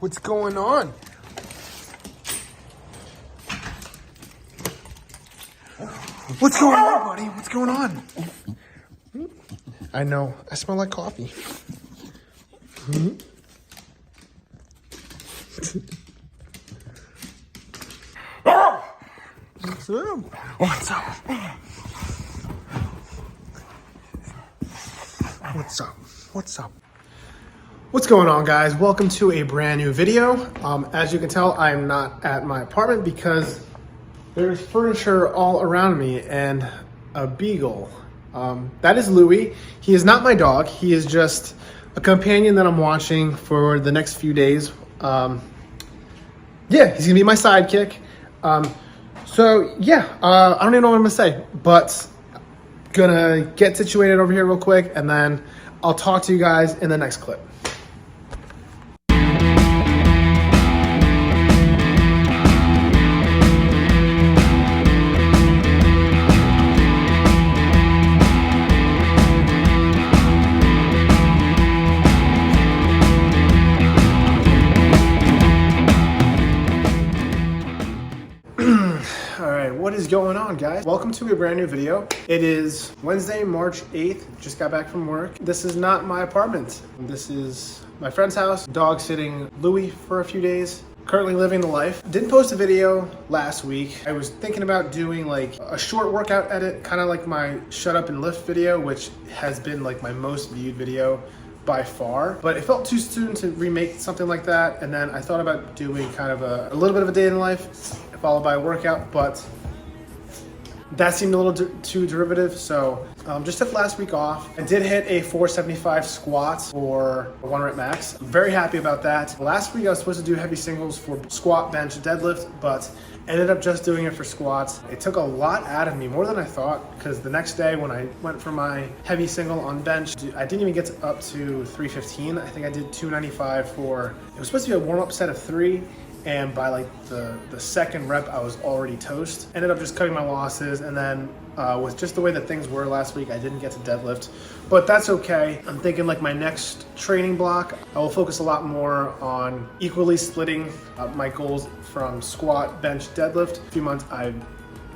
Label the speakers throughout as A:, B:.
A: What's going on? What's going on, buddy? What's going on? I know. I smell like coffee. What's up? What's up? What's up? What's going on, guys? Welcome to a brand new video. As you can tell, I am not at my apartment because there's furniture all around me and a beagle. That is Louie. He is not my dog. He is just a companion that I'm watching for the next few days. Yeah, he's gonna be my sidekick. I don't even know what I'm gonna say, but gonna get situated over here real quick and then I'll talk to you guys in the next clip. What is going on, guys? Welcome to a brand new video. It is Wednesday, March 8th. Just got back from work. This is not my apartment. This is my friend's house. Dog sitting Louie for a few days. Currently living the life. Didn't post a video last week. I was thinking about doing like a short workout edit, kind of like my shut up and lift video, which has been like my most viewed video by far, but it felt too soon to remake something like that. And then I thought about doing kind of a little bit of a day in the life followed by a workout, but that seemed a little too derivative, so just took last week off. I did hit a 475 squat for a 1 rep max. I'm very happy about that. Last week I was supposed to do heavy singles for squat, bench, deadlift, but ended up just doing it for squats. It took a lot out of me, more than I thought, because the next day when I went for my heavy single on bench, I didn't even get up to 315. I think I did 295 for, it was supposed to be a warm-up set of 3, and by like the second rep I was already toast. Ended up just cutting my losses, and then with just the way that things were last week, I didn't get to deadlift, but that's okay. I'm thinking like my next training block, I will focus a lot more on equally splitting my goals from squat, bench, deadlift. A few months I've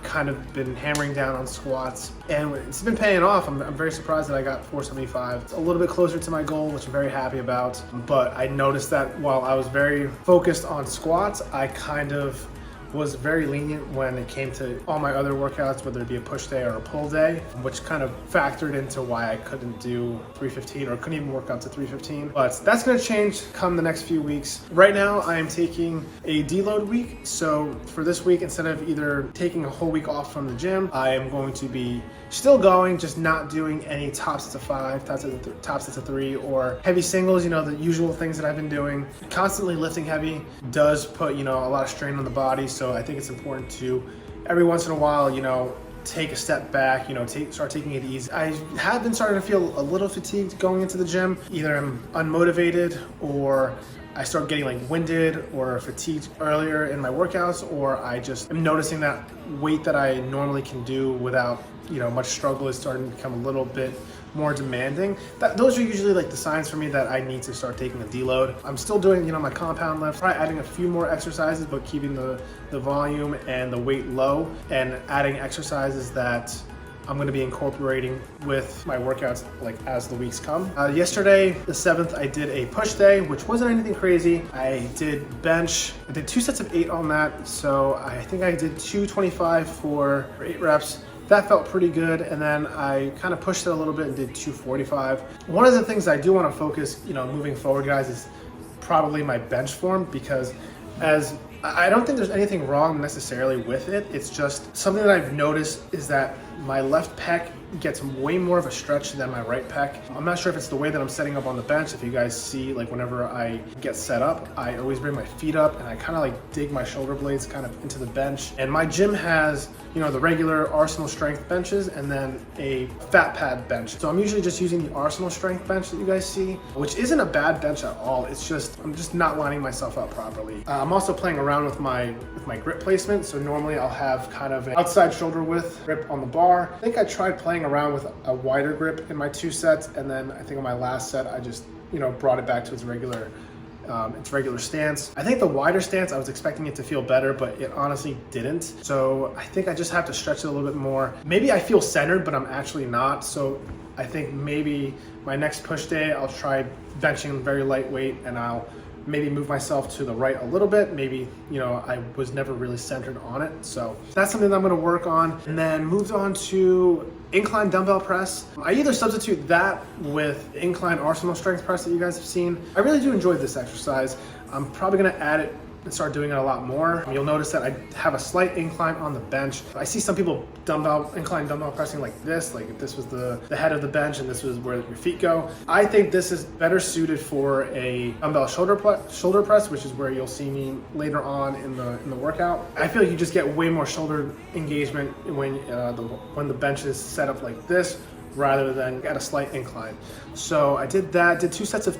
A: kind of been hammering down on squats and it's been paying off. I'm very surprised that I got 475. It's a little bit closer to my goal, which I'm very happy about, but I noticed that while I was very focused on squats, I kind of was very lenient when it came to all my other workouts, whether it be a push day or a pull day, which kind of factored into why I couldn't do 315 or couldn't even work up to 315. But that's gonna change come the next few weeks. Right now, I am taking a deload week. So for this week, instead of either taking a whole week off from the gym, I am going to be still going, just not doing any top sets of 5, top sets of 3, or heavy singles, you know, the usual things that I've been doing. Constantly lifting heavy does put, you know, a lot of strain on the body. So I think it's important to, every once in a while, you know, take a step back, you know, start taking it easy. I have been starting to feel a little fatigued going into the gym. Either I'm unmotivated or I start getting like winded or fatigued earlier in my workouts, or I just am noticing that weight that I normally can do without, you know, much struggle is starting to become a little bit more demanding. Those are usually like the signs for me that I need to start taking a deload. I'm still doing, you know, my compound lift, probably adding a few more exercises, but keeping the volume and the weight low, and adding exercises that I'm gonna be incorporating with my workouts like as the weeks come. Yesterday, the 7th, I did a push day, which wasn't anything crazy. I did bench, I did 2 sets of 8 on that. So I think I did 225 for 8 reps. That felt pretty good, and then I kind of pushed it a little bit and did 245. One of the things I do want to focus, you know, moving forward, guys, is probably my bench form, because as I don't think there's anything wrong necessarily with it. It's just something that I've noticed is that my left pec gets way more of a stretch than my right pec. I'm not sure if it's the way that I'm setting up on the bench. If you guys see, like whenever I get set up, I always bring my feet up and I kind of like dig my shoulder blades kind of into the bench. And my gym has, you know, the regular Arsenal strength benches and then a fat pad bench. So I'm usually just using the Arsenal strength bench that you guys see, which isn't a bad bench at all. It's just, I'm just not lining myself up properly. I'm also playing around with my grip placement. So normally I'll have kind of an outside shoulder width grip on the bar. I think I tried playing around with a wider grip in my 2 sets, and then I think on my last set I just, you know, brought it back to its regular its regular stance. I think the wider stance, I was expecting it to feel better, but it honestly didn't. So I think I just have to stretch it a little bit more. Maybe I feel centered, but I'm actually not. So I think maybe my next push day, I'll try benching very lightweight, and I'll maybe move myself to the right a little bit. Maybe, you know, I was never really centered on it. So that's something that I'm gonna work on. And then moved on to incline dumbbell press. I either substitute that with the incline arsenal strength press that you guys have seen. I really do enjoy this exercise. I'm probably gonna add it and start doing it a lot more. You'll notice that I have a slight incline on the bench. I see some people incline dumbbell pressing like this, like if this was the head of the bench and this was where your feet go. I think this is better suited for a dumbbell shoulder press, which is where you'll see me later on in the workout. I feel like you just get way more shoulder engagement when the bench is set up like this rather than at a slight incline. So I did that, did two sets of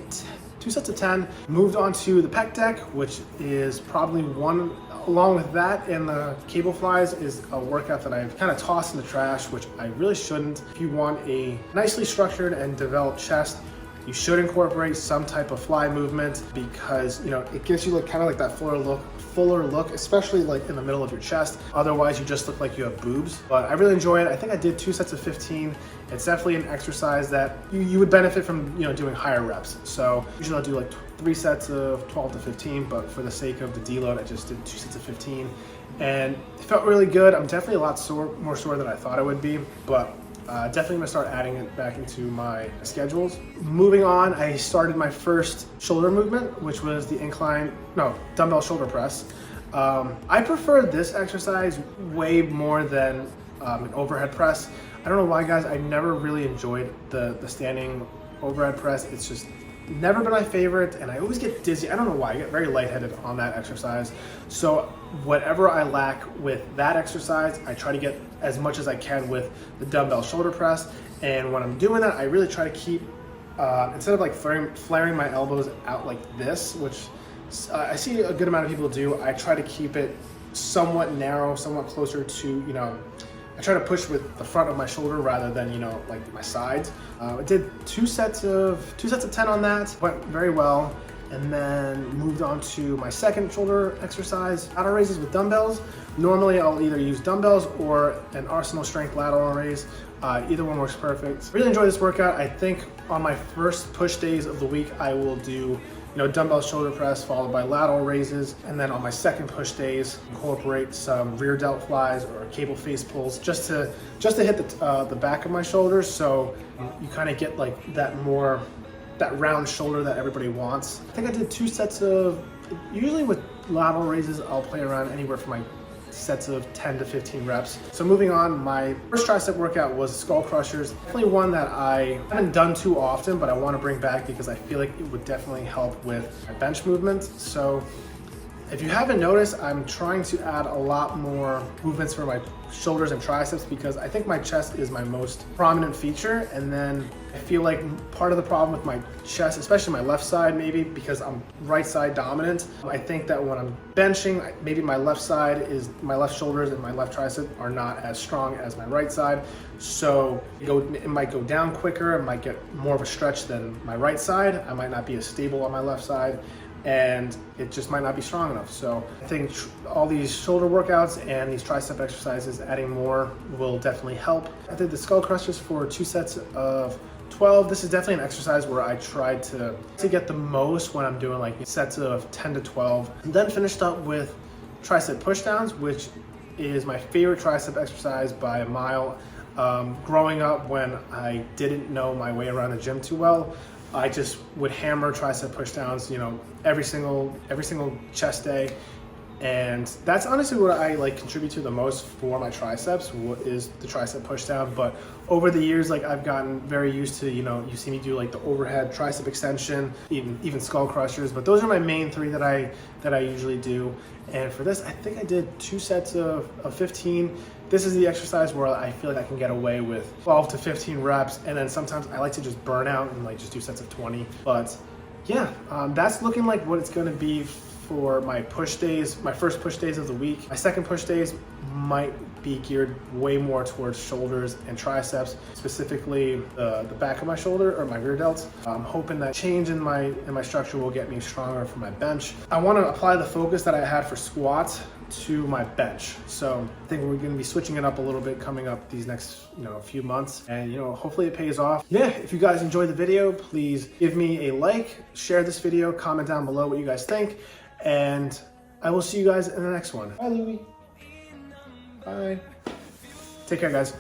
A: 10, moved on to the pec deck, which is probably one, along with that and the cable flies, is a workout that I've kind of tossed in the trash, which I really shouldn't. If you want a nicely structured and developed chest, you should incorporate some type of fly movement, because, you know, it gives you like kind of like that fuller look, especially like in the middle of your chest. Otherwise you just look like you have boobs. But I really enjoy it. I think I did 2 sets of 15. It's definitely an exercise that you would benefit from, you know, doing higher reps. So usually I'll do like 3 sets of 12 to 15, but for the sake of the deload, I just did 2 sets of 15, and it felt really good. I'm definitely a lot more sore than I thought I would be, but definitely gonna start adding it back into my schedules. Moving on, I started my first shoulder movement, which was the dumbbell shoulder press. I prefer this exercise way more than an overhead press. I don't know why, guys. I never really enjoyed the standing overhead press. It's just never been my favorite, and I always get dizzy. I don't know why. I get very lightheaded on that exercise. So whatever I lack with that exercise, I try to get as much as I can with the dumbbell shoulder press. And when I'm doing that, I really try to keep, instead of like flaring my elbows out like this, which I see a good amount of people do, I try to keep it somewhat narrow, somewhat closer to, you know, I try to push with the front of my shoulder rather than, you know, like my sides. I did 2 sets of 10 on that, went very well. And then moved on to my second shoulder exercise, lateral raises with dumbbells. Normally I'll either use dumbbells or an arsenal strength lateral raise. Either one works perfect. Really enjoy this workout. I think on my first push days of the week, I will do, you know, dumbbell shoulder press followed by lateral raises. And then on my second push days, incorporate some rear delt flies or cable face pulls just to hit the back of my shoulders. So you kind of get like that round shoulder that everybody wants. I think I did 2 sets of, usually with lateral raises, I'll play around anywhere from like sets of 10 to 15 reps. So moving on, my first tricep workout was skull crushers. Definitely one that I haven't done too often, but I want to bring back because I feel like it would definitely help with my bench movements. So if you haven't noticed, I'm trying to add a lot more movements for my shoulders and triceps because I think my chest is my most prominent feature. And then I feel like part of the problem with my chest, especially my left side, maybe because I'm right side dominant, I think that when I'm benching, maybe my left shoulders and my left tricep are not as strong as my right side. So it might go down quicker, it might get more of a stretch than my right side. I might not be as stable on my left side, and it just might not be strong enough. So I think all these shoulder workouts and these tricep exercises, adding more will definitely help. I did the skull crushers for 2 sets of 12. This is definitely an exercise where I tried to get the most when I'm doing like sets of 10 to 12. And then finished up with tricep pushdowns, which is my favorite tricep exercise by a mile. Growing up, when I didn't know my way around the gym too well, I just would hammer tricep pushdowns, you know, every single chest day. And that's honestly what I like contribute to the most for my triceps, is the tricep pushdown. But over the years, like I've gotten very used to, you know, you see me do like the overhead tricep extension, even skull crushers. But those are my main 3 that I usually do. And for this, I think I did 2 sets of 15. This is the exercise where I feel like I can get away with 12 to 15 reps. And then sometimes I like to just burn out and like just do sets of 20. But yeah, that's looking like what it's going to be for my push days, my first push days of the week. My second push days might be geared way more towards shoulders and triceps, specifically the back of my shoulder or my rear delts. I'm hoping that change in my structure will get me stronger for my bench. I want to apply the focus that I had for squats to my bench. So I think we're going to be switching it up a little bit coming up these next, few months, and hopefully it pays off. Yeah, if you guys enjoyed the video, please give me a like, share this video, comment down below what you guys think, and I will see you guys in the next one. Bye, Louie. Bye. Take care, guys.